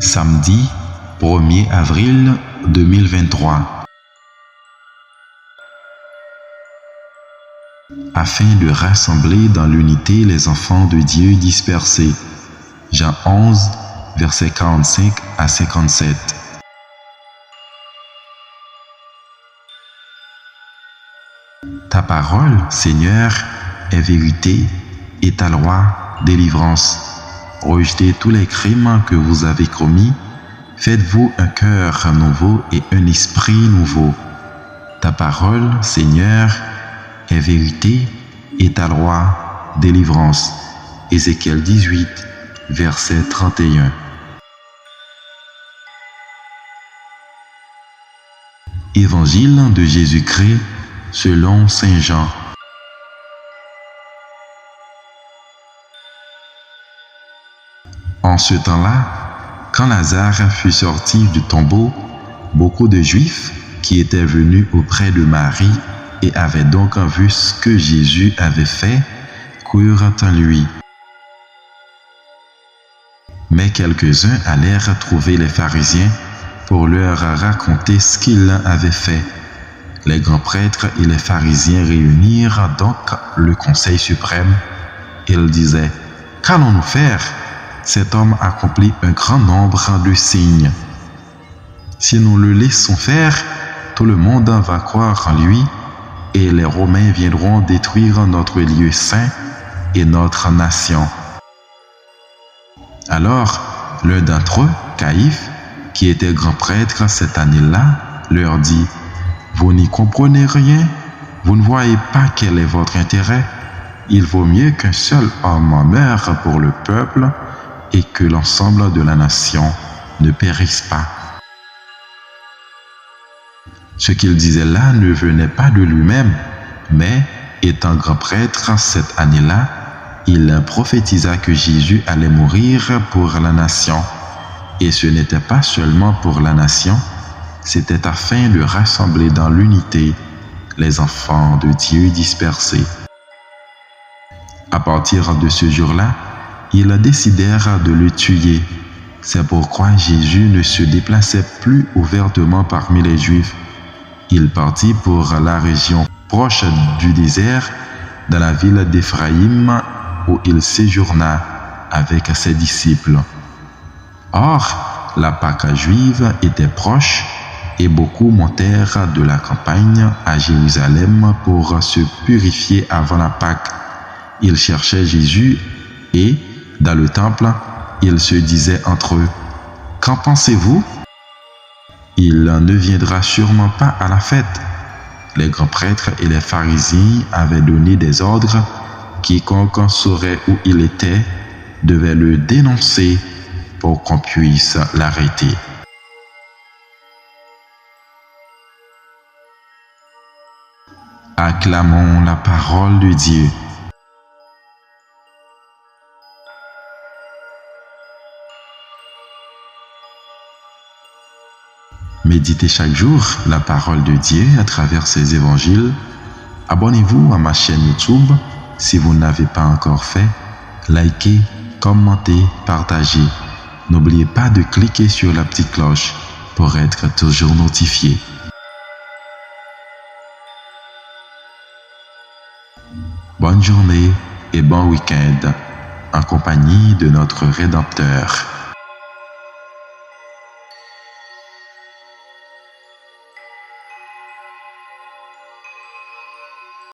Samedi 1er avril 2023. Afin de rassembler dans l'unité les enfants de Dieu dispersés. Jean 11, versets 45 à 57. Ta parole, Seigneur, est vérité et ta loi, délivrance. Rejetez tous les crimes que vous avez commis. Faites-vous un cœur nouveau et un esprit nouveau. Ta parole, Seigneur, est vérité et ta loi, délivrance. Ézéchiel 18, verset 31. Évangile de Jésus-Christ selon saint Jean. En ce temps-là, quand Lazare fut sorti du tombeau, beaucoup de Juifs qui étaient venus auprès de Marie et avaient donc vu ce que Jésus avait fait, coururent à lui. Mais quelques-uns allèrent trouver les pharisiens pour leur raconter ce qu'il avait fait. Les grands prêtres et les pharisiens réunirent donc le conseil suprême. Ils disaient: qu'allons-nous faire? Cet homme accomplit un grand nombre de signes. Si nous le laissons faire, tout le monde va croire en lui et les Romains viendront détruire notre lieu saint et notre nation. Alors, l'un d'entre eux, Caïphe, qui était grand prêtre cette année-là, leur dit: vous n'y comprenez rien? Vous ne voyez pas quel est votre intérêt? Il vaut mieux qu'un seul homme meure pour le peuple et que l'ensemble de la nation ne périsse pas. Ce qu'il disait là ne venait pas de lui-même, mais, étant grand prêtre cette année-là, il prophétisa que Jésus allait mourir pour la nation. Et ce n'était pas seulement pour la nation, c'était afin de rassembler dans l'unité les enfants de Dieu dispersés. À partir de ce jour-là, ils décidèrent de le tuer. C'est pourquoi Jésus ne se déplaçait plus ouvertement parmi les Juifs. Il partit pour la région proche du désert, dans la ville d'Éphraïm, où il séjourna avec ses disciples. Or, la Pâque juive était proche et beaucoup montèrent de la campagne à Jérusalem pour se purifier avant la Pâque. Ils cherchaient Jésus et, dans le temple, ils se disaient entre eux: qu'en pensez-vous? Il ne viendra sûrement pas à la fête. Les grands prêtres et les pharisiens avaient donné des ordres. Quiconque saurait où il était devait le dénoncer pour qu'on puisse l'arrêter. Acclamons la parole de Dieu. Méditez chaque jour la parole de Dieu à travers ses évangiles. Abonnez-vous à ma chaîne YouTube si vous ne l'avez pas encore fait. Likez, commentez, partagez. N'oubliez pas de cliquer sur la petite cloche pour être toujours notifié. Bonne journée et bon week-end en compagnie de notre Rédempteur.